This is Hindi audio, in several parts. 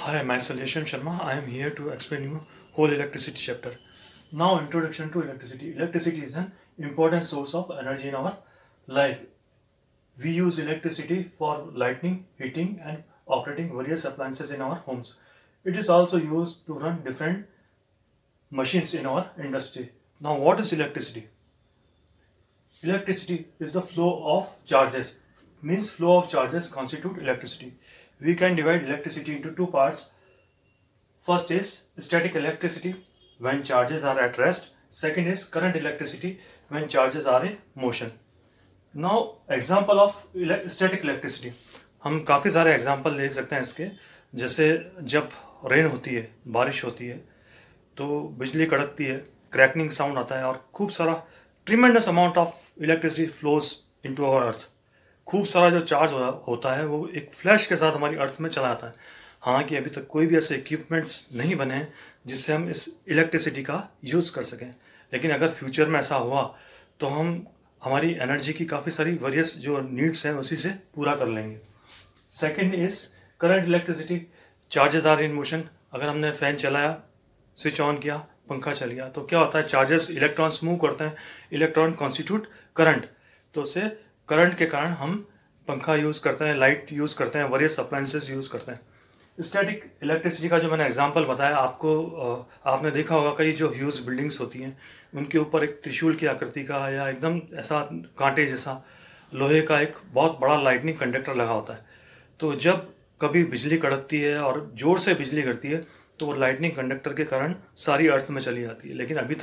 Hi, myself Yashwant Sharma. I am here to explain you whole electricity chapter. Now, introduction to electricity. Electricity is an important source of energy in our life. We use electricity for lighting, heating, and operating various appliances in our homes. It is also used to run different machines in our industry. Now, what is electricity? Electricity is the flow of charges. Means flow of charges constitute electricity. We can divide electricity into two parts. First is static electricity when charges are at rest. Second is current electricity when charges are in motion. Now example of static electricity. हम काफ़ी सारे एग्जाम्पल ले सकते हैं इसके. जैसे जब रेन होती है, बारिश होती है, तो बिजली कड़कती है, क्रैकनिंग साउंड आता है और खूब सारा tremendous amount of electricity flows into our earth. खूब सारा जो चार्ज होता है वो एक फ्लैश के साथ हमारी अर्थ में चला जाता है. हालांकि अभी तक कोई भी ऐसे इक्विपमेंट्स नहीं बने हैं जिससे हम इस इलेक्ट्रिसिटी का यूज़ कर सकें. लेकिन अगर फ्यूचर में ऐसा हुआ तो हम हमारी एनर्जी की काफ़ी सारी वेरियस जो नीड्स हैं उसी से पूरा कर लेंगे. Second is current electricity. Charges are in motion. अगर हमने फ़ैन चलाया, स्विच ऑन किया, पंखा चल गया, तो क्या होता है, चार्जेस इलेक्ट्रॉन्स मूव करते हैं. Electron constitute current. तो उससे करंट के कारण हम पंखा यूज़ करते हैं, लाइट यूज़ करते हैं, वेरियस अप्लायंसेस यूज़ करते हैं. स्टैटिक इलेक्ट्रिसिटी का जो मैंने एग्जांपल बताया आपको, आपने देखा होगा कई जो ह्यूज बिल्डिंग्स होती हैं उनके ऊपर एक त्रिशूल की आकृति का या एकदम ऐसा कांटे जैसा लोहे का एक बहुत बड़ा लाइटनिंग कंडक्टर लगा होता है. तो जब कभी बिजली कड़कती है और ज़ोर से बिजली गिरती है तो वो लाइटनिंग कंडक्टर के कारण सारी अर्थ में चली जाती है. लेकिन अभी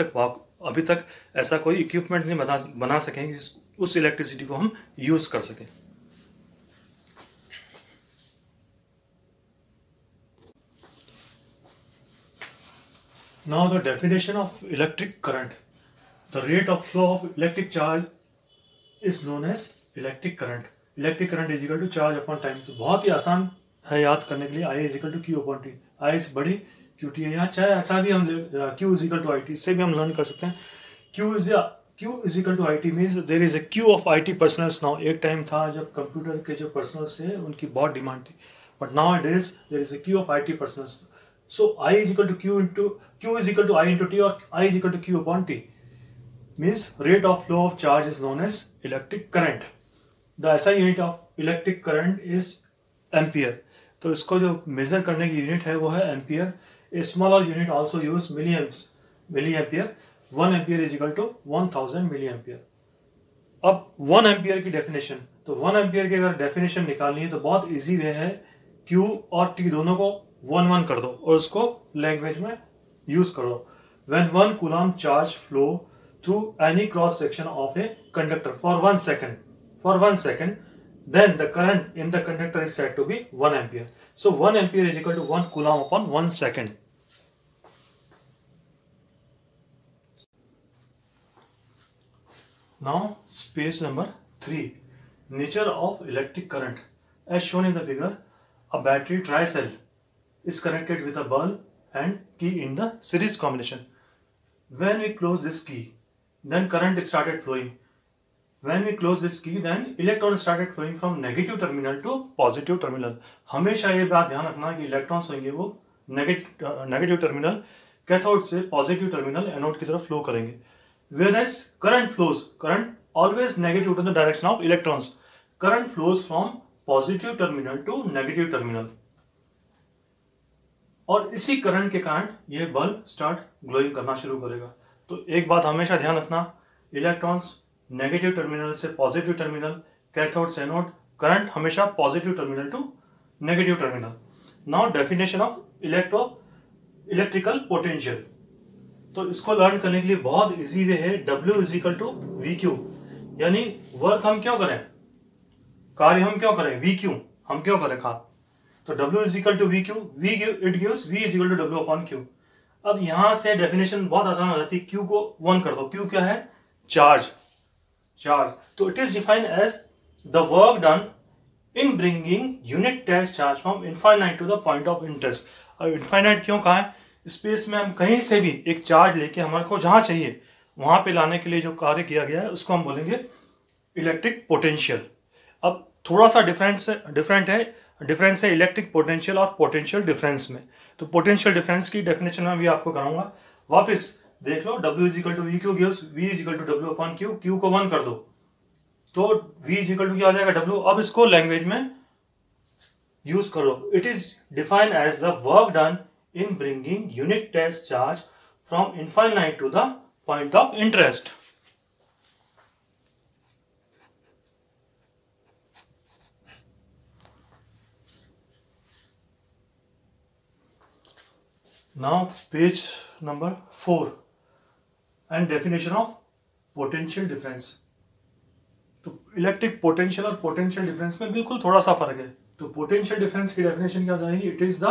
तक ऐसा कोई इक्विपमेंट नहीं बना सकेंगे उस इलेक्ट्रिसिटी को हम यूज़ कर सकें. Now the definition of electric current. The rate of flow of electric charge is known as electric current. Electric current is equal to charge upon time. तो बहुत ही आसान है याद करने के लिए. I is equal to Q upon T. I is बड़ी QT है. यहाँ चाहे ऐसा भी हम Q is equal to IT, इससे भी हम लर्न कर सकते हैं. Q is equal to IT means there is a queue of IT personals now. एक टाइम था जब कंप्यूटर के जो पर्सनल्स थे उनकी बहुत डिमांड थी. But nowadays there is a queue of IT personals. So I is equal to Q is equal to I into T, or I is equal to Q upon T. Means rate of flow of charge is known as electric current. The SI unit of electric current is ampere. तो इसको जो मेजर करने की यूनिट है वो है ampere. A smaller unit also use milliampere. 1 ampere is equal to 1000 milliampere. अब 1 एम्पियर की डेफिनेशन. तो 1 एम्पियर की अगर डेफिनेशन निकालनी है तो बहुत इजी वे है. Q और T दोनों को 1 कर दो और उसको लैंग्वेज में यूज करो. When 1 coulomb charge flow through any cross section of a conductor for 1 second, then the current in the conductor is said to be 1 ampere. So 1 ampere is equal to 1 coulomb upon 1 second. Now space number 3. Nature of electric current. As shown in the figure, a battery tri-cell is connected with a bulb and key in the series combination. When we close this key, then current started flowing. When we close this key, then electrons started flowing from negative terminal to positive terminal. हमेशा ये बात ध्यान रखना कि इलेक्ट्रॉन्स होंगे वो नेगेटिव टर्मिनल कैथोड से पॉजिटिव टर्मिनल एनोड की तरफ फ्लो करेंगे. Whereas current always negative to the direction of electrons. Current flows from positive terminal to negative terminal. और इसी करंट के कारण ये बल्ब स्टार्ट ग्लोइंग करना शुरू करेगा. तो एक बात हमेशा ध्यान रखना, इलेक्ट्रॉन्स नेगेटिव टर्मिनल से पॉजिटिव टर्मिनल, कैथोड से एनोड, करंट हमेशा positive terminal to negative terminal. Now definition of electrical potential. तो इसको लर्न करने के लिए बहुत इजी वे है. W is equal to VQ. यानी वर्क हम क्यों करें, कार्य हम क्यों करें, VQ हम क्यों करें कार्य. तो W is equal to VQ. it gives V is equal to W upon Q. अब यहां से डेफिनेशन बहुत आसान हो जाती है. Q को 1 कर दो. Q क्या है, चार्ज. तो it is defined as the work done in bringing unit test charge from infinite to the point of interest. अब इनफाइनाइट क्यों कहा है, स्पेस में हम कहीं से भी एक चार्ज लेके हमारे को जहां चाहिए वहां पे लाने के लिए जो कार्य किया गया है उसको हम बोलेंगे इलेक्ट्रिक पोटेंशियल. अब थोड़ा सा डिफरेंस है इलेक्ट्रिक पोटेंशियल और पोटेंशियल डिफरेंस में। तो पोटेंशियल डिफरेंस की डेफिनेशन में भी आपको कराऊंगा। वापस देख लो, W is equal to V Q gives V is equal to W upon Q, Q को 1 कर दो तो V इज इक्वल टू क्या आ जाएगा W। अब इसको लैंग्वेज में यूज करो। It is defined as the work done in bringing unit test charge from infinite to the point of interest. Now page number 4 and definition of potential difference। तो इलेक्ट्रिक पोटेंशियल और पोटेंशियल डिफरेंस में बिल्कुल थोड़ा सा फर्क है। तो पोटेंशियल डिफरेंस की डेफिनेशन क्या हो जाएगी? It is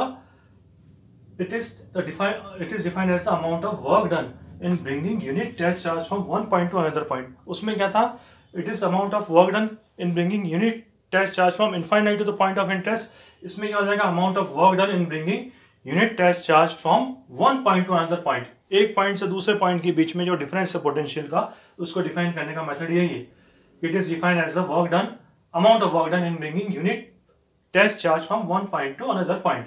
defined as the amount of work done in bringing unit test charge from one point to another point. उसमें क्या था? It is amount of work done in bringing unit test charge from infinite to the point of interest. इसमें क्या हो जाएगा? Amount of work done in bringing unit test charge from one point to another point. एक पॉइंट से दूसरे पॉइंट के बीच में जो डिफरेंस है पोटेंशियल का, उसको डिफाइन करने का मेथड यही है। It is defined as the work done, amount of work done in bringing unit test charge from one point to another point.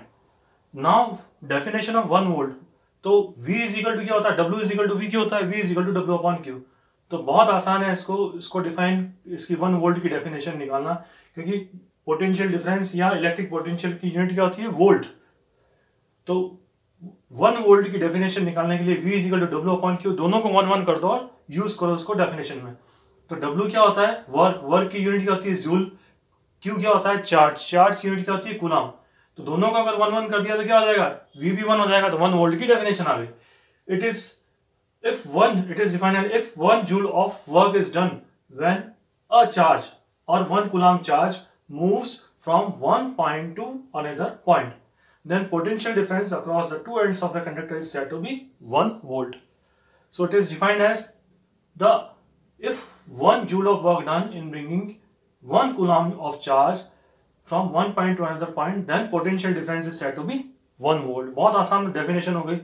Now definition of 1 volt. तो V इज इक्वल टू क्या होता है? W is equal to V क्यों होता है? V is equal to W upon Q। तो बहुत आसान है इसको डिफाइन, इसकी 1 वोल्ट की डेफिनेशन निकालना, क्योंकि पोटेंशियल डिफरेंस या इलेक्ट्रिक पोटेंशियल की यूनिट क्या होती है? वोल्ट। तो 1 वोल्ट की डेफिनेशन निकालने के लिए V is equal to W upon Q, दोनों को 1 कर दो और यूज करो उसको डेफिनेशन में। तो W क्या होता है? वर्क की यूनिट क्या होती है? जूल। Q क्या होता है? चार्ज की यूनिट क्या होती है? कूलम। तो दोनों को अगर 1 कर दिया तो क्या हो जाएगा? V भी 1 हो जाएगा। तो 1 वोल्ट की डेफिनेशन आ गई। It is defined if 1 joule of work is done when a charge और 1 coulomb charge moves from one point to another point, then potential difference across the two ends of a conductor is said to be 1 volt. So it is defined as if 1 joule of work done in bringing 1 coulomb of charge from one point to another point, then potential difference is said to be 1 volt. बहुत आसान डेफिनेशन हो गई।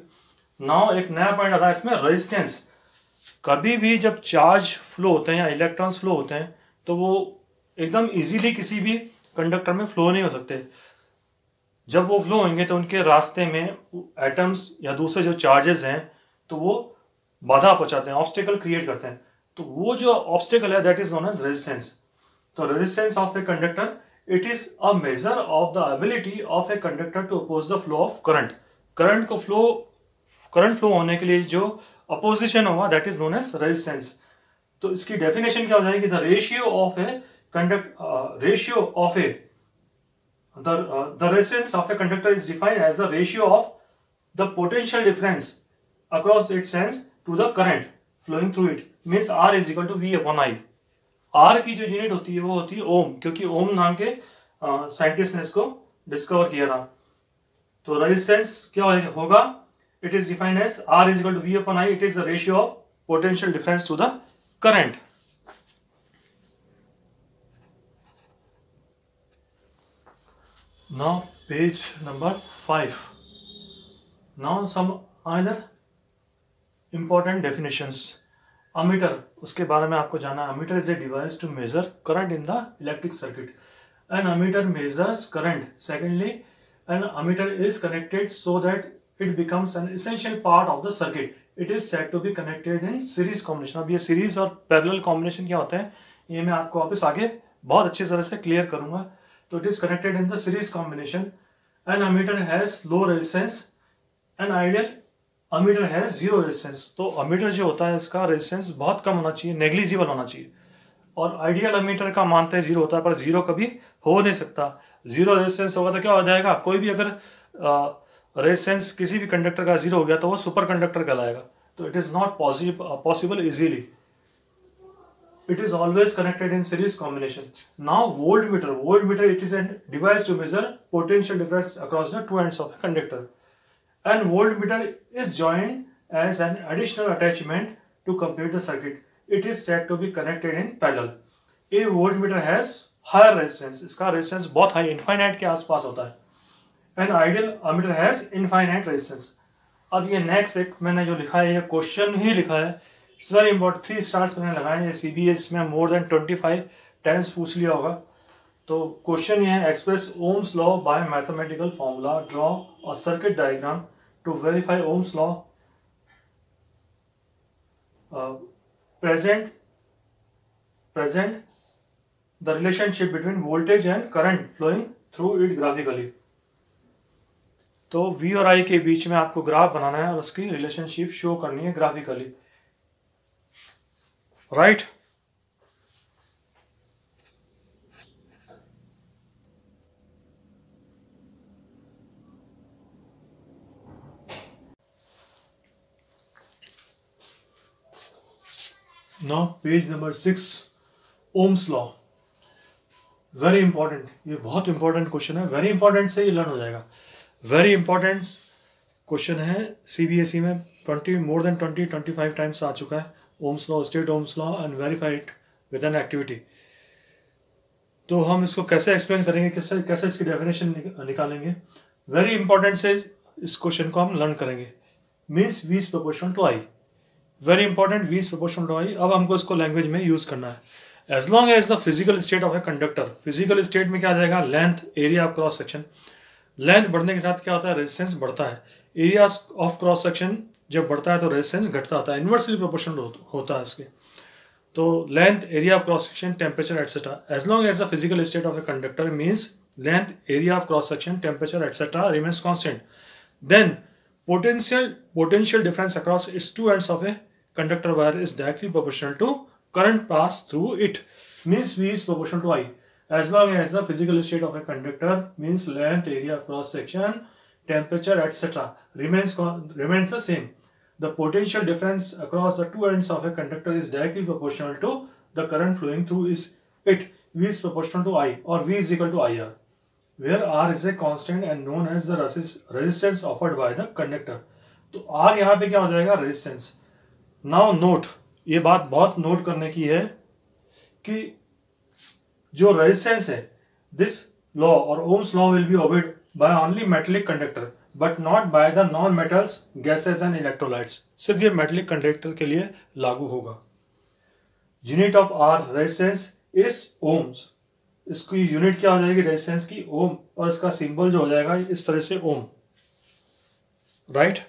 Now एक नया पॉइंट आता है इसमें, रेजिस्टेंस। कभी भी जब चार्ज फ्लो होते हैं या इलेक्ट्रॉन्स फ्लो होते हैं तो वो एकदम इजीली किसी भी कंडक्टर में फ्लो नहीं हो सकते। जब वो फ्लो होंगे तो उनके रास्ते में एटम्स या दूसरे जो चार्जेस हैं तो वो बाधा पहुंचाते हैं, ऑब्स्टेकल क्रिएट करते हैं। तो वो जो ऑब्स्टेकल है that is known as resistance. तो resistance of a conductor, it is a measure of the ability of a conductor to oppose the flow of current. Current flow होने के लिए जो अपोजिशन होगा that is known as resistance. तो इसकी डेफिनेशन क्या हो जाएगी? The ratio of a The resistance of a conductor is defined as the ratio of the potential difference across its ends to the current flowing through it, means R is equal to V upon I। R की जो यूनिट होती है वो होती है ओम, क्योंकि ओम नाम के साइंटिस्ट ने इसको डिस्कवर किया था। तो रेजिस्टेंस क्या होगा? It is defined as R is equal to V upon I। It is the ratio of potential difference to the current. Now page number 5. Now some other important definitions। Ammeter, उसके बारे में आपको जाना है। Ammeter is a device to measure current in the electric circuit. An ammeter measures current. Secondly, an ammeter is connected so that it becomes an essential part of the circuit. It is said to be connected in series combination। अब ये series और parallel combination क्या होते हैं ये मैं आपको वापस आगे बहुत अच्छी तरह से क्लियर करूंगा। तो it is connected in the series combination. An ammeter has low resistance, an ideal ammeter has zero resistance. तो अमीटर जो होता है इसका रेजिस्टेंस बहुत कम होना चाहिए, नेग्लिजिबल होना चाहिए। और आइडियल अमीटर का मानते हैं जीरो होता है, पर जीरो कभी हो नहीं सकता। जीरो रेजिस्टेंस होगा तो क्या हो जाएगा? कोई भी अगर रेजिस्टेंस किसी भी कंडक्टर का जीरो हो गया तो वो सुपर कंडक्टर कहलाएगा। तो it is not possible easily. It is always connected in series combination. Now voltmeter, it is a device to measure potential difference across the two ends of a conductor. And voltmeter is joined as an additional attachment to complete the circuit. It is said to be connected in parallel. A voltmeter has higher resistance. इसका resistance बहुत high, infinite के आसपास होता है। An ideal ammeter has infinite resistance. अब ये next एक मैंने जो लिखा है ये क्वेश्चन ही लिखा है। It's very important. 3 स्टार्स मैंने लगाए हैं। CBS में मोर देन 25 टाइम्स पूछ लिया होगा। तो क्वेश्चन ये है, express Ohm's law by mathematical formula, draw a circuit diagram to verify Ohm's law, present the relationship between voltage and current flowing through it graphically. तो V और I के बीच में आपको ग्राफ बनाना है और उसकी रिलेशनशिप शो करनी है graphically, right. Now page number 6, Ohm's law, very important, ये बहुत इंपॉर्टेंट क्वेश्चन है, वेरी इंपॉर्टेंट से ये लर्न हो जाएगा, वेरी इंपॉर्टेंट क्वेश्चन है, CBSE में 25 टाइम्स आ चुका है, Ohm's law, state Ohm's law and verify it with an activity. तो हम इसको कैसे एक्सप्लेन करेंगे, कैसे इसकी डेफिनेशन निकालेंगे, वेरी इंपॉर्टेंट से इस क्वेश्चन को हम लर्न करेंगे। Means V is proportional to I, very important, V is proportional to I। अब हमको इसको लैंग्वेज में यूज करना है। As long as the physical state of a conductor, physical state में क्या आ जाएगा, length, area of cross section, length बढ़ने के साथ क्या होता है, रेजिस्टेंस बढ़ता है, एरिया ऑफ क्रॉस सेक्शन जब बढ़ता है तो रेजिस्टेंस घटता होता है, इन्वर्सली प्रोपोर्शनल होता है इसके। तो length, area of cross section, temperature etcetera, as long as the physical state of a conductor means length, area of cross section, temperature etcetera remains constant, then potential difference across its two ends of a conductor wire is directly proportional to current passed through it, means V is proportional to I. As long as the physical state of a conductor means length, area of cross section, temperature, etc. remains the same, the potential difference across the two ends of a conductor is directly proportional to the current flowing through it. V is proportional to I, or V is equal to IR, where R is a constant and known as the resistance offered by the conductor. तो R यहाँ पे क्या हो जाएगा, रेजिस्टेंस। नाउ नोट, ये बात बहुत नोट करने की है कि जो रेजिस्टेंस है, दिस लॉ और Ohm's law will be obeyed by only metallic conductor but not by the non metals, gases and electrolytes. सिर्फ ये मेटेलिक कंडक्टर के लिए लागू होगा। Unit of R resistance is ohms, इसकी यूनिट क्या हो जाएगी, रेजिस्टेंस की, ओम, और इसका सिंबल जो हो जाएगा इस तरह से ohm, right.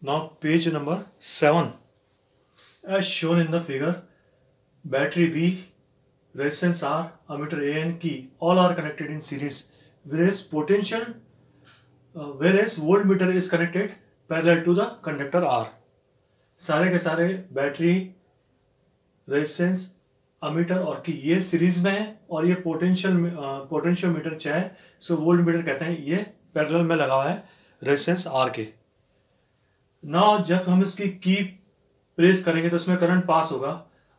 Now page number 7, as shown in the figure, battery B, resistance R, ammeter A and key all are connected in series, whereas voltmeter is connected parallel to the conductor R। सारे के सारे बैटरी, रेजिस्टेंस, अमीटर और की ये सीरीज में है, और ये पोटेंशियोमीटर चाहे सो वोल्ट मीटर कहते हैं, ये पैरेलल में लगा हुआ है रेजिस्टेंस R के। नाउ जब हम इसकी की प्रेस करेंगे तो उसमें करंट पास होगा।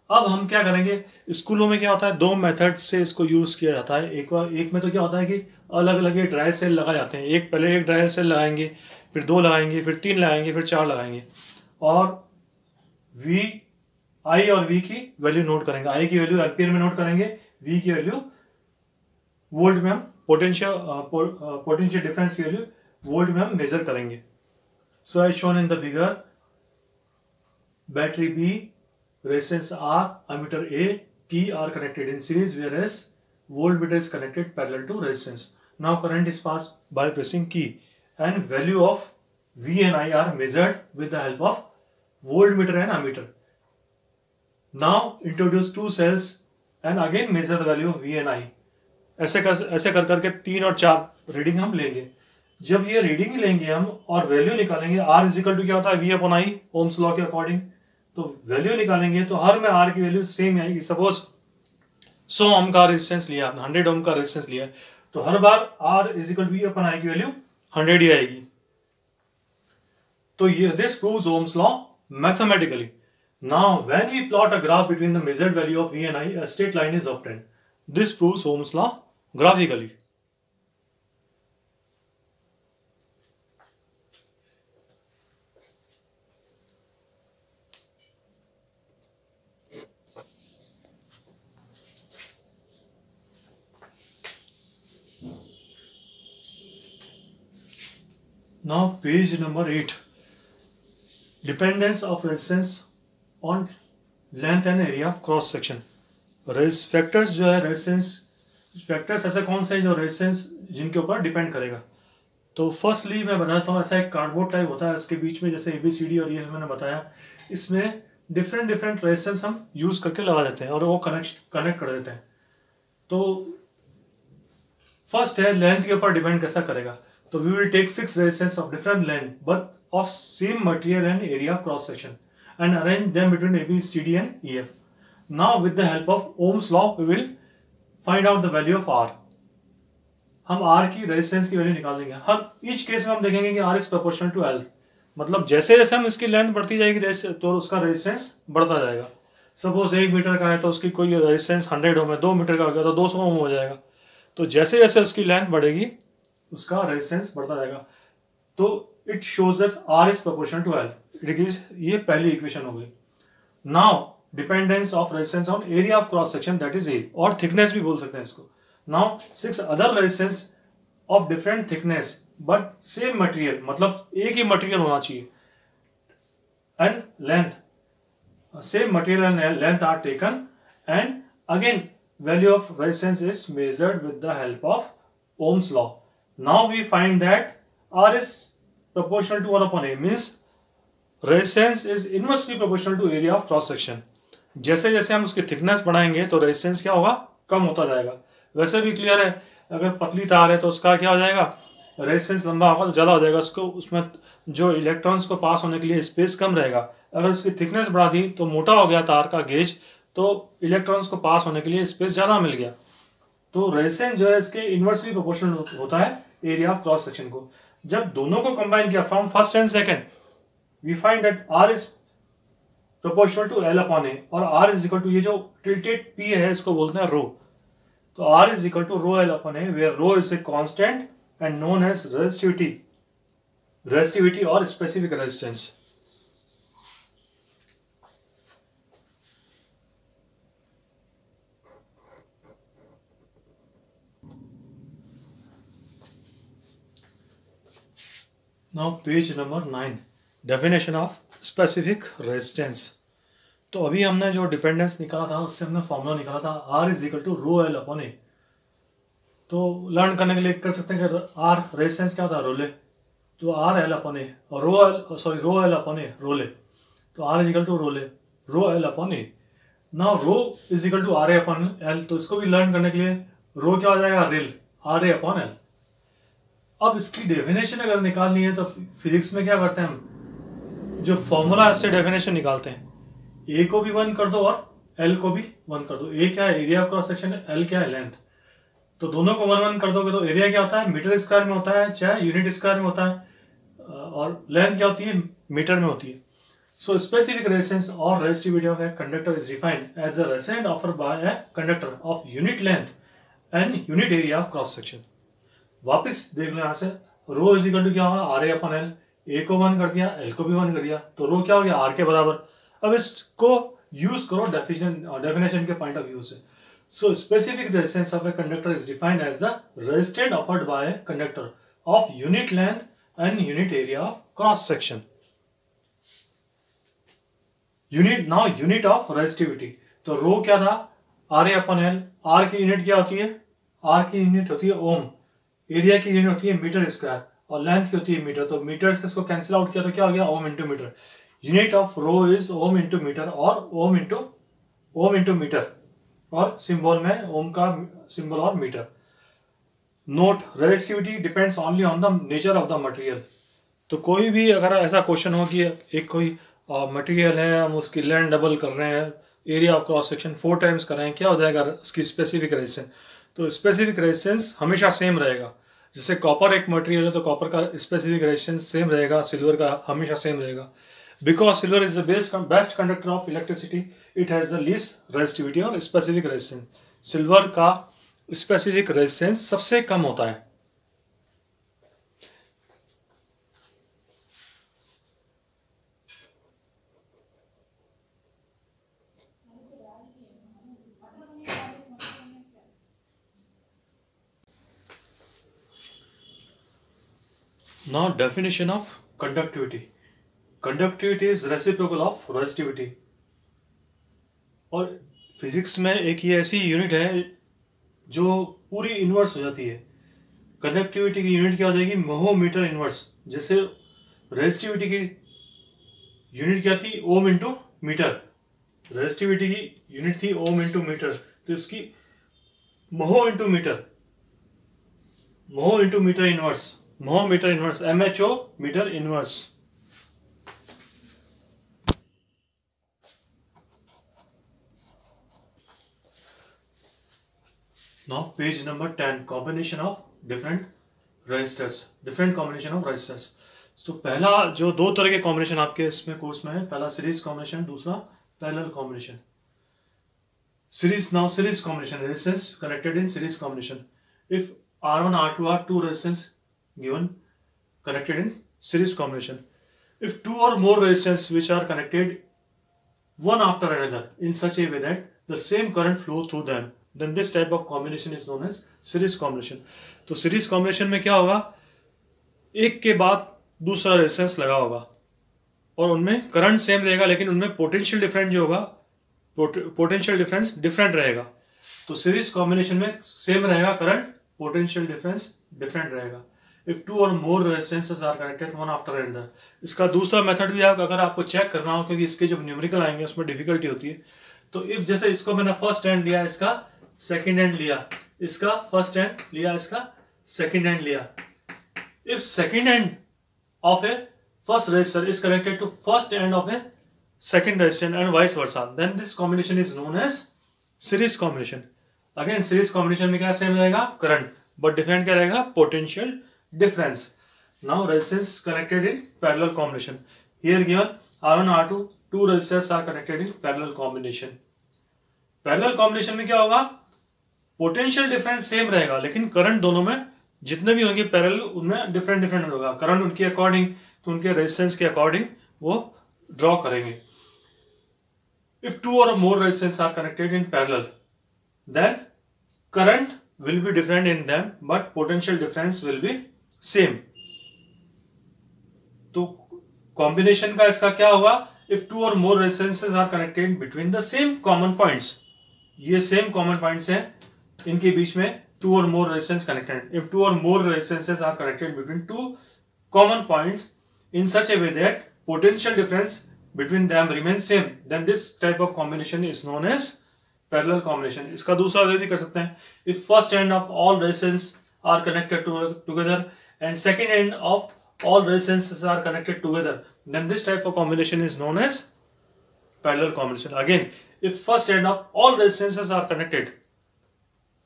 अब हम क्या करेंगे, स्कूलों में क्या होता है, दो मेथड से इसको यूज किया जाता है। एक में तो क्या होता है कि अलग अलग ये ड्राई सेल लगाए जाते हैं, पहले एक ड्राई सेल लगाएंगे, फिर 2 लगाएंगे, फिर 3 लगाएंगे, फिर 4 लगाएंगे, और I और V की वैल्यू नोट करेंगे। I की वैल्यू एम्पियर में नोट करेंगे, V की वैल्यू वोल्ट में हम पोटेंशियल डिफरेंस की वैल्यू वोल्ट में हम मेजर करेंगे। So as shown in the figure, battery B, resistance R, ammeter A, key are connected in series, whereas voltmeter is connected parallel to resistance. Now current is passed by pressing key, and value of V and I are measured with the help of voltmeter and ammeter. Now introduce two cells and again measure the value of V and I. ऐसे कर करके 3 और 4 रीडिंग हम लेंगे। जब ये रीडिंग लेंगे हम और वैल्यू निकालेंगे, R इज इक्वल टू क्या होता है, V upon I, Ohm's law के अकॉर्डिंग। तो वैल्यू निकालेंगे तो हर में R की वैल्यू सेम आएगी। सपोज 100 ओम का रेजिस्टेंस लिया आपने, 100 ओम का रेजिस्टेंस लिया, तो हर बार R is equal to V upon I की वैल्यू 100 ही आएगी। तो ये this proves Ohm's law mathematically. Now when we plot a graph between the measured value of V and I, a straight line is obtained. This proves Ohm's law graphically. Now page number 8. Dependence of resistance on length and area of cross section. Factors जो है रेजिस्टेंस फैक्टर्स ऐसे कौन से हैं जो रेजिस्टेंस जिनके ऊपर डिपेंड करेगा। तो फर्स्टली मैं बताता हूँ, ऐसा एक कार्डबोर्ड टाइप होता है, इसके बीच में जैसे ABCD और ये मैंने बताया, इसमें डिफरेंट डिफरेंट रेजिस्टेंस हम यूज करके लगा देते हैं और वो कनेक्ट कर देते हैं। तो फर्स्ट है लेंथ के ऊपर डिपेंड कैसा करेगा। तो we will take 6 resistance of different length but of same material and area of cross section and arrange them between ABCD and EF। Now with the help of Ohm's law we will find out the value of R। हम R की रेजिस्टेंस की वैल्यू निकाल देंगे। हर ईच केस में हम देखेंगे कि R is proportional to L, मतलब जैसे जैसे हम इसकी लेंथ बढ़ती जाएगी तो उसका रेजिस्टेंस बढ़ता जाएगा। सपोज 1 मीटर का है तो उसकी कोई रेजिस्टेंस 100 ओम है, 2 मीटर का हो गया तो 200 ओम हो जाएगा। तो जैसे जैसे उसकी लेंथ बढ़ेगी उसका रेजिस्टेंस बढ़ता जाएगा। तो it shows that R is proportional to L। ये पहली इक्वेशन हो गई। Now dependence of resistance on area of cross section that is A, और थिकनेस भी बोल सकते हैं इसको। Now 6 other resistance of different thickness but same material, मतलब एक ही मटेरियल होना चाहिए, and length same material and length are taken and again value of resistance is measured with the help of Ohm's law. Now we find that R is proportional to 1 upon A, means resistance is inversely proportional to area of cross section. जैसे जैसे हम उसकी थिकनेस बढ़ाएंगे तो रेजिस्टेंस क्या होगा, कम होता जाएगा। वैसे भी क्लियर है, अगर पतली तार है तो उसका क्या हो जाएगा, रेजिस्टेंस लंबा होगा तो ज़्यादा हो जाएगा, उसको उसमें जो इलेक्ट्रॉन्स को पास होने के लिए स्पेस कम रहेगा। अगर उसकी थिकनेस बढ़ा दी तो मोटा हो गया तार का गेज, तो इलेक्ट्रॉन्स को पास होने के लिए स्पेस ज़्यादा मिल गया। तो रेजिस्टेंस जो है इसके इनवर्सली प्रोपोर्शनल होता है एरिया ऑफ क्रॉस सेक्शन को। जब दोनों को कंबाइन किया from first and second, we find that R is proportional to L upon A, और R इज इक्वल टू ये जो टिल्टेड P है इसको बोलते हैं रो। तो R is equal to rho L upon A, where rho is a constant and known as resistivity और specific resistance. Now page number 9, definition of specific resistance. तो अभी हमने जो डिपेंडेंस निकाला था उससे हमने फॉर्मूला निकाला था R is equal to rho L upon A। तो लर्न करने के लिए कर सकते हैं कि R रेजिस्टेंस क्या होता है, रोले, तो R L अपॉन A, और रो L अपॉन A रोले, तो R is equal to rho L upon A। Now rho is equal to RA upon L, तो इसको भी लर्न करने के लिए रो क्या हो जाएगा, रेल, RA अपॉन L। अब इसकी डेफिनेशन अगर निकालनी है तो फिजिक्स में क्या करते हैं हम, जो फॉर्मूला से डेफिनेशन निकालते हैं, A को भी 1 कर दो और L को भी 1 कर दो। A क्या है, एरिया ऑफ क्रॉस सेक्शन है, L क्या है, लेंथ। तो दोनों को 1 1 कर दोगे तो एरिया क्या होता है, मीटर स्क्वायर में होता है, चाहे यूनिट स्क्वायर में होता है, और लेंथ क्या होती है, मीटर में होती है। सो स्पेसिफिक रेजिस्टेंस और resistivity of a conductor is defined as the resistance offered by a conductor of unit length and unit area of cross section. वापस देख लो यहाँ से, रो इज इक्वल टू क्या होगा, RA अपॉन L। A को 1 कर दिया, L को भी 1 कर दिया, तो रो क्या हो गया, R के बराबर। अब इसको यूज करो डेफिनेशन के पॉइंट ऑफ व्यू से। So specific resistance of a conductor is defined as the resistance offered by a conductor of unit length and unit area of cross section. Unit of resistivity, तो रो क्या था, RA अपॉन L। R की यूनिट क्या होती है, R की यूनिट होती है ओम, एरिया की यूनिट होती है मीटर स्क्वायर, और लेंथ की होती है मीटर। तो मीटर से इसको कैंसिल आउट किया तो क्या हो गया, ohm into metre. Unit of rho is ohm into metre, और ओम इंटू मीटर, और सिंबल में ओम का सिंबल और metre. Note, resistivity depends only on the nature of the material. तो कोई भी अगर ऐसा क्वेश्चन हो कि एक कोई मटेरियल है, हम उसकी लेंथ डबल कर रहे हैं, area of cross section 4 times कर रहे हैं, क्या हो जाएगा उसकी स्पेसिफिक रेजिस्टेंस। तो स्पेसिफिक रेजिस्टेंस हमेशा सेम रहेगा। जैसे कॉपर एक मटेरियल है तो कॉपर का स्पेसिफिक रेजिस्टेंस सेम रहेगा, सिल्वर का हमेशा सेम रहेगा। Because silver is the best conductor of electricity, it has the least resistivity और स्पेसिफिक रेजिस्टेंस। सिल्वर का स्पेसिफिक रेजिस्टेंस सबसे कम होता है। Now definition of conductivity. Conductivity is reciprocal of resistivity. और फिजिक्स में एक ये ऐसी यूनिट है जो पूरी इन्वर्स हो जाती है। कंडक्टिविटी की यूनिट क्या हो जाएगी? Mho metre inverse. जैसे रेजिस्टिविटी की यूनिट क्या थी? Ohm into metre. रेजिस्टिविटी की यूनिट थी ओम इंटू मीटर, तो इसकी mho into metre, mho into metre inverse, mho metre inverse, MHO metre inverse. Now page number 10, combination of different resistors, different combination of resistors. So पहला जो दो तरह के कॉम्बिनेशन आपके इसमें कोर्स में है, पहला सीरीज कॉम्बिनेशन, दूसरा parallel combination. Series, now series combination, resistance connected in series combination. If R1 R2 are two resistance given connected in series combination. If two or more resistance which are connected one after another in such a way that the same current flow through them, then this type of combination is known as series combination. तो series combination में क्या होगा? एक के बाद दूसरा रेजिस्टेंस लगा होगा और उनमें करंट सेम रहेगा, लेकिन उनमें पोटेंशियल डिफरेंस जो होगा, पोटेंशियल डिफरेंस डिफरेंट रहेगा। तो सीरीज कॉम्बिनेशन में सेम रहेगा करंट, पोटेंशियल डिफरेंस डिफरेंट रहेगा। इफ टू और more resistances are connected one after another. इसका दूसरा मेथड भी अगर आपको चेक करना हो, क्योंकि इसके जब न्यूमेरिकल आएंगे उसमें डिफिकल्टी होती है, तो इफ जैसे इसको मैंने फर्स्ट हैंड लिया, इसका सेकेंड हैंड लिया, इसका फर्स्ट हैंड लिया, इसका सेकेंड हैंड लिया। If second hand of a first resistor is connected to first hand of a second resistor and vice versa, then this combination is known as series combination. Again series combination में क्या सेम रहेगा? करंट, बट डिफरेंट क्या रहेगा? Potential difference. Now resistance connected in parallel combination. Here given R1 R2 two resistors are connected in parallel combination. Parallel combination में क्या होगा? पोटेंशियल डिफरेंस सेम रहेगा, लेकिन करंट दोनों में जितने भी होंगे पैरेलल, उनमें डिफरेंट डिफरेंट होगा। करंट उनके अकॉर्डिंग, तो उनके रेजिस्टेंस के अकॉर्डिंग वो ड्रॉ करेंगे। If two or more resistors are connected in parallel, then current will be different in them, but potential difference will be same. तो combination का इसका क्या होगा? If two or more resistances are connected between the same common points, ये same common points हैं, इनके बीच में two or more resistance connected. If two or more resistances are connected between two common points in such a way that potential difference between them remains same, then this type of combination is known as parallel combination. इसका दूसरा वे भी कर सकते हैं। If first end of all resistance are connected together and second end of all resistances are connected together, then this type of combination is known as parallel combination. Again, if first end of all resistances are connected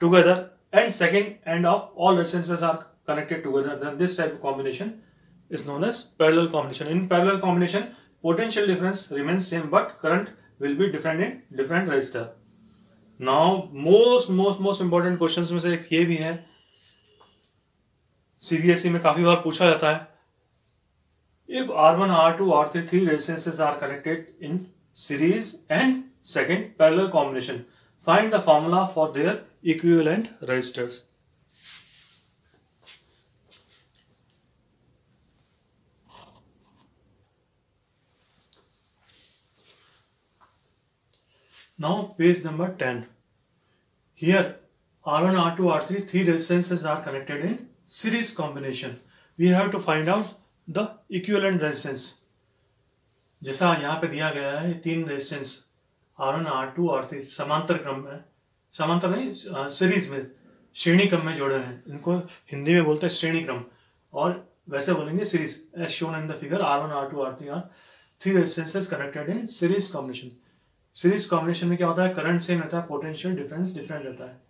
together and second end of all resistances are connected together, then this type of combination is known as parallel combination. In parallel combination, potential difference remains same, but current will be different in different resistor. Now most important questions में से एक ये भी है, CBSE में काफी बार पूछा जाता है। If R1 R2 R3 three resistances are connected in series and second parallel combination, find the formula for their equivalent resistors. Now page number 10. Here R1 R2 R3 three resistances are connected in series combination. We have to find out the equivalent resistance. जैसा यहाँ पे दिया गया है, तीन रेजिस्टेंस R1 R2 R3 समांतर क्रम में, समांतर नहीं सीरीज में, श्रेणी क्रम में जोड़े हैं। इनको हिंदी में बोलते हैं श्रेणी क्रम, और वैसे बोलेंगे series. as shown in the figure, R1 R2 R3 are three resistances connected in series combination. Series combination में क्या होता है? करंट सेम रहता है, पोटेंशियल डिफरेंस डिफरेंट रहता है।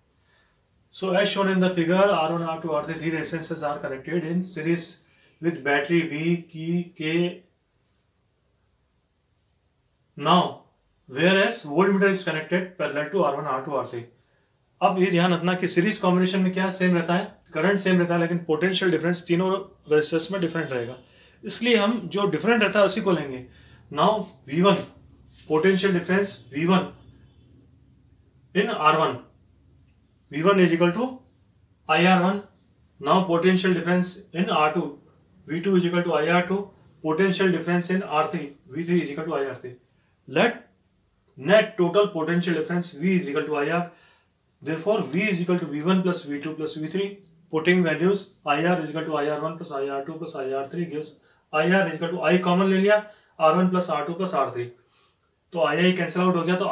So as shown in the figure, R1 R2 R3 three resistances are connected in series with battery V key K. Now whereas voltmeter is connected parallel to R1 R2 R3. अब ये ध्यान रखना कि सीरीज कॉम्बिनेशन में क्या सेम रहता है? करंट सेम रहता है, लेकिन पोटेंशियल डिफरेंस तीनों रेजिस्टर्स में डिफरेंट रहेगा। इसलिए हम जो डिफरेंट रहता है उसी को लेंगे। Now V1, potential difference V1 in R1, V1 is equal to IR1. Now potential difference in R2, V2 is equal to IR2. potential difference in R3, V3 is equal to IR3. Let net total potential difference V is equal to IR. Therefore, V is equal to V1 plus V2 plus V3. Putting values, IR is equal to IR1 plus IR2 plus IR3 gives IR is equal to I common ले लिया, R1 plus R2 plus R3. तो II कैंसिल आउट हो गया, तो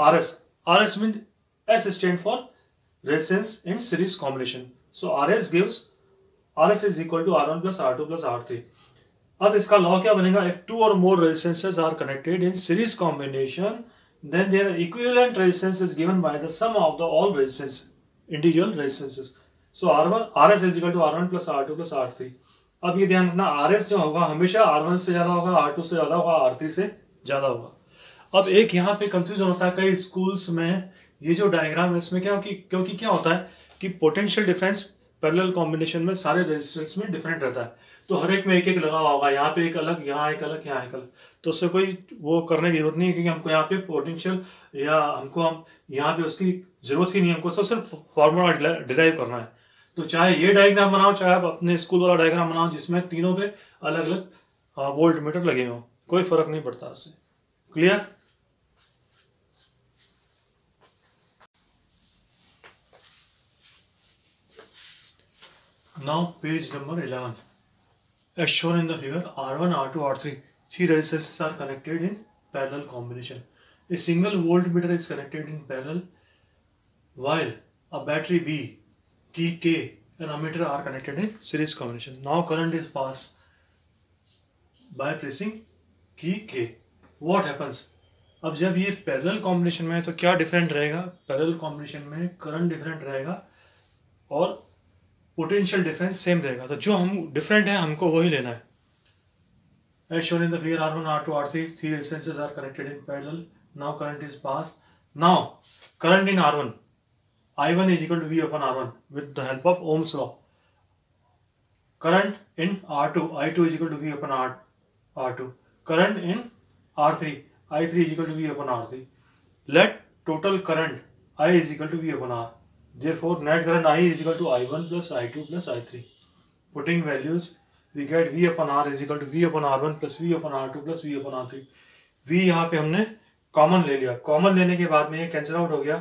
RS means S stand for resistance in series combination. So RS is equal to R1 plus R2 plus R3. अब इसका लॉ क्या बनेगा? If two or more resistances are connected in series combination, then their equivalent resistance is given by the sum of the all resistance, individual resistances. So RS is equal to R1 plus R2 plus R3. अब ये ध्यान रखना, RS जो होगा हमेशा R1 से ज्यादा होगा, R2 से ज्यादा होगा, R3 से ज्यादा होगा. अब एक यहाँ पे कंफ्यूजन होता है कई स्कूल्स में, ये जो डायग्राम है इसमें क्या, क्योंकि क्या होता है कि पोटेंशियल डिफरेंस पैरेलल कॉम्बिनेशन में सारे रेजिस्टेंस में डिफरेंट रहता है, तो हर एक में एक एक लगा हुआ होगा, यहाँ पे एक अलग, यहाँ एक अलग, यहाँ एक अलग. तो उससे कोई वो करने की जरूरत नहीं है, क्योंकि हमको यहाँ पे पोटेंशियल या हम यहाँ पे उसकी जरूरत ही नहीं है, हमको सिर्फ फॉर्मूला डिराइव करना है. तो चाहे ये डायग्राम बनाओ, चाहे आप अपने स्कूल वाला डायग्राम बनाओ जिसमें तीनों पे अलग अलग वोल्ट मीटर लगे हों, कोई फर्क नहीं पड़ता इससे. Clear? Now page number 11. As shown in the figure, R1, R2, R3, three resistances are connected in parallel combination. A single voltmeter is connected in parallel, while a battery B, key K, and ammeter are connected in series combination. Now current is passed by pressing key K. What happens? अब जब ये parallel combination में है तो क्या different रहेगा? Parallel combination में current different रहेगा और पोटेंशियल डिफरेंस सेम रहेगा. तो जो हम डिफरेंट है हमको वही लेना है. As shown in the figure, R1, R2, R3, three resistances are connected in parallel. Now current is passed. Now current in R1, I1 is equal to V upon R1 with the help of Ohm's law. Current in R2, I2 is equal to V upon R2. Current in R3, I3 is equal to V upon R3. Let total current I is equal to V upon R. Therefore, net current I is equal to I1 plus I2 plus I3. Putting values, we get V upon R is equal to V upon R1 plus V upon R2 plus V upon R3. V यहाँ पे हमने कॉमन ले लिया. कॉमन लेने के बाद में ये कैंसिल आउट हो गया,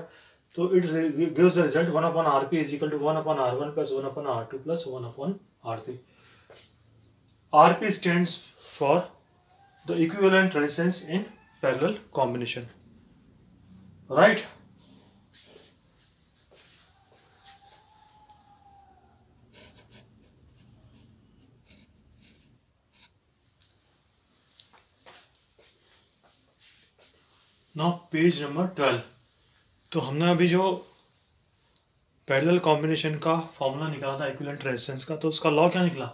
तो it gives the result 1 upon Rp is equal to 1 upon R1 plus 1 upon R2 plus 1 upon R3. Rp stands for the equivalent resistance in parallel combination. Right? Now page number 12. तो हमने अभी जो पैरेलल कॉम्बिनेशन का फॉर्मूला निकाला था इक्विवेलेंट रेजिस्टेंस का, तो उसका लॉ क्या निकला?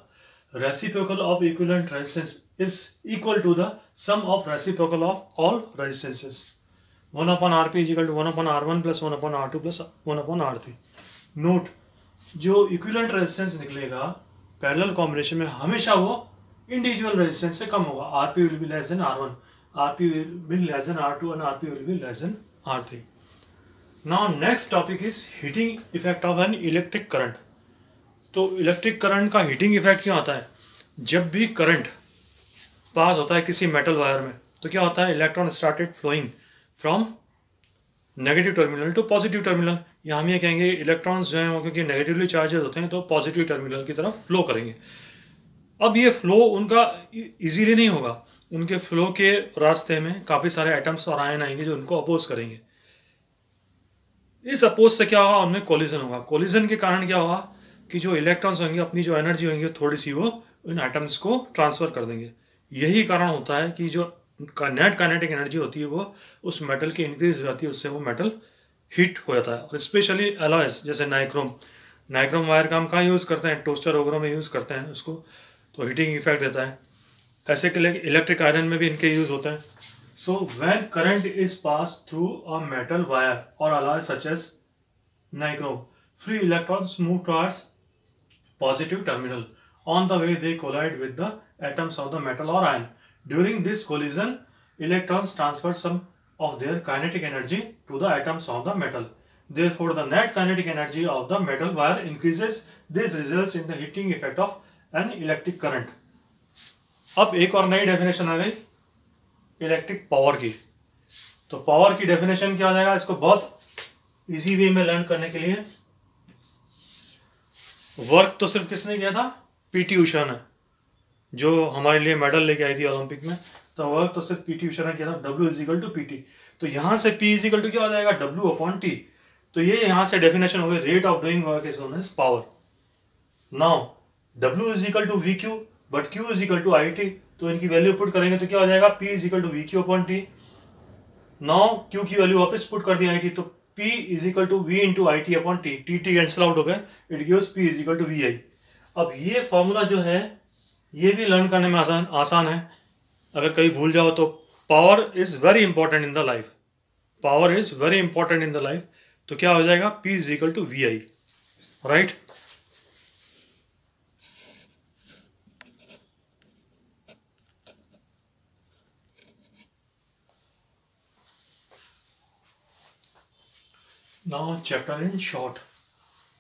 Reciprocal of equivalent resistance is equal to the sum of reciprocal of all resistances. 1 upon Rp is equal to 1 upon R1 plus 1 upon R2 plus 1 upon R3. Note, जो इक्विवेलेंट रेजिस्टेंस निकलेगा पैरेलल कॉम्बिनेशन में हमेशा वो इंडिविजुअल रेजिस्टेंस से कम होगा. Rp will be less than R1, Rp will be less than R2 and Rp will be less than R3. Now next topic is heating effect of an electric current. तो इलेक्ट्रिक करंट का हीटिंग इफेक्ट क्यों आता है? जब भी करंट पास होता है किसी मेटल वायर में तो क्या होता है? Electron started flowing from negative terminal to positive terminal. यहाँ हम ये कहेंगे इलेक्ट्रॉन्स जो हैं वो क्योंकि नेगेटिवली चार्जेड होते हैं तो पॉजिटिव टर्मिनल की तरफ फ्लो करेंगे. अब ये फ्लो उनका इजीली नहीं होगा, उनके फ्लो के रास्ते में काफ़ी सारे एटम्स और आयन आएंगे जो उनको अपोज करेंगे. इस अपोज से क्या होगा? उनमें कोलिजन होगा. कोलिजन के कारण क्या होगा कि जो इलेक्ट्रॉन्स होंगे अपनी जो एनर्जी होंगी थोड़ी सी वो इन एटम्स को ट्रांसफ़र कर देंगे. यही कारण होता है कि जो नेट काइनेटिक एनर्जी होती है वो उस मेटल की इंक्रीज हो जाती है, उससे वो मेटल हीट हो जाता है. और स्पेशली एलॉयज जैसे नाइक्रोम वायर का हम कहाँ यूज़ करते हैं? टोस्टर वगैरह में यूज़ करते हैं उसको, तो हीटिंग इफेक्ट देता है. ऐसे के लिए इलेक्ट्रिक आयरन में भी इनके यूज़ होते हैं. So when current is pass through a metal wire और alloy such as nichrome, free electrons move towards positive terminal. On the way they collide with the atoms of the metal or ion. During this collision, electrons transfer some of their kinetic energy to the atoms of the metal. Therefore, the net kinetic energy of the metal wire increases. This results in the heating effect of an electric current. अब एक और नई डेफिनेशन आ गई इलेक्ट्रिक पावर की। तो पावर की डेफिनेशन क्या हो जाएगा, इसको बहुत इजी वे में लर्न करने के लिए। वर्क तो सिर्फ किसने किया था, पीटी उषा ने, जो हमारे लिए मेडल लेके आई थी ओलंपिक में। तो वर्क तो सिर्फ पीटी उषा ने किया था, W is equal to PT. तो यहां से P इज इक्वल टू क्या हो जाएगा, W अपॉन टी। तो ये यहां से डेफिनेशन हो गई, rate of doing work is known as power. Now W is equal to V Q but Q is equal to I T. तो इनकी वैल्यू पुट करेंगे तो क्या हो जाएगा, P is equal to V Q upon T. Now Q की वैल्यू वापस पुट कर दी आई टी, तो P is equal to V into I T upon T. T cancel out हो गए, it gives P is equal to V I. अब ये फॉर्मूला जो है ये भी लर्न करने में आसान है। अगर कहीं भूल जाओ तो power is very important in the life, power is very important in the life. तो क्या हो जाएगा, P is equal to V I, right. Now chapter in short.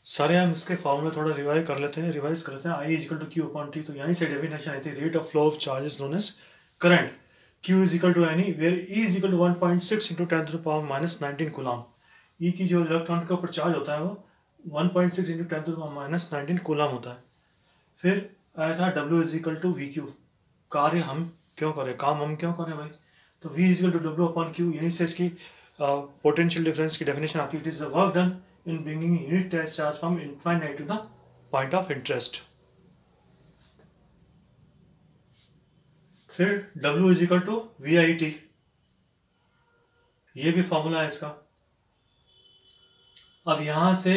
सारे हम इसके फॉर्मूले थोड़ा रिवाइज कर लेते हैं। I is equal to Q upon T. तो यहीं से डेफिनेशन आई थी, rate of flow of charges known as current. Q is equal to N E where E is equal to 1.6 into 10 to the power minus 19 coulomb. E की जो इलेक्ट्रॉन के ऊपर चार्ज होता है वो 1.6 into 10 to the power minus 19 coulomb होता है। फिर आया था W is equal to V Q. कार्य हम क्यों करें, काम हम क्यों करें भाई। तो V is equal to W upon Q, यहीं से इसकी पोटेंशियल डिफरेंस की डेफिनेशन आती है। It is the work done in bringing unit charge from infinite to the point of interest। फिर W is equal to V I T, ये भी फॉर्मूला है इसका। अब यहां से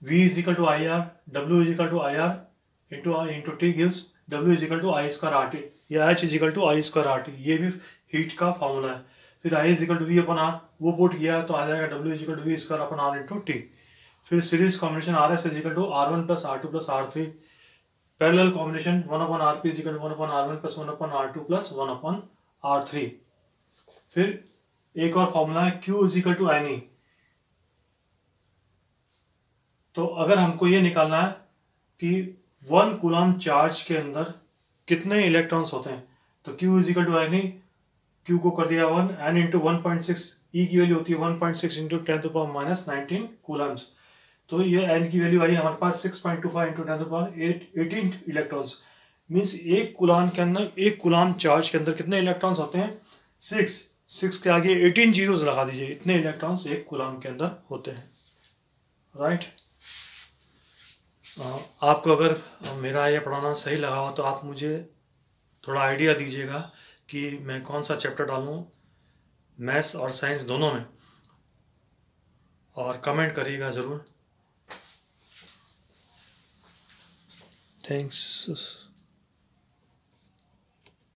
V is equal to I R, W is equal to I R into T gives W is equal to I square R T, या H is equal to I square R T, ये भी हीट का फॉर्मूला है। फिर I is equal to V upon R, वो पुट किया तो आ जाएगा W is equal to V square upon R into T. फिर series combination R S is equal to R one plus R two plus R three. Parallel combination 1 upon R P is equal to 1 upon R one plus 1 upon R two plus 1 upon R three. फिर एक और फॉर्मूला है Q is equal to N E. तो अगर हमको ये निकालना है कि 1 कूलम चार्ज के अंदर कितने इलेक्ट्रॉन्स होते हैं, तो Q is equal to NE, Q को कर दिया 1, N इंटू 1.6, E की वैल्यू होती है 1.6 into 10 to power minus 19 coulombs. तो ये N की वैल्यू आई हमारे पास 6.25 into 10 to power 18 electrons. Means एक कूलम के अंदर, एक कूलम चार्ज के अंदर कितने इलेक्ट्रॉन्स होते हैं, 6 के आगे 18 जीरोस लगा दीजिए, इतने इलेक्ट्रॉन्स एक कूलम के अंदर होते हैं, राइट। आपको अगर मेरा ये पढ़ाना सही लगा हो तो आप मुझे थोड़ा आइडिया दीजिएगा कि मैं कौन सा चैप्टर डालूं मैथ्स और साइंस दोनों में, और कमेंट करिएगा ज़रूर। थैंक्स।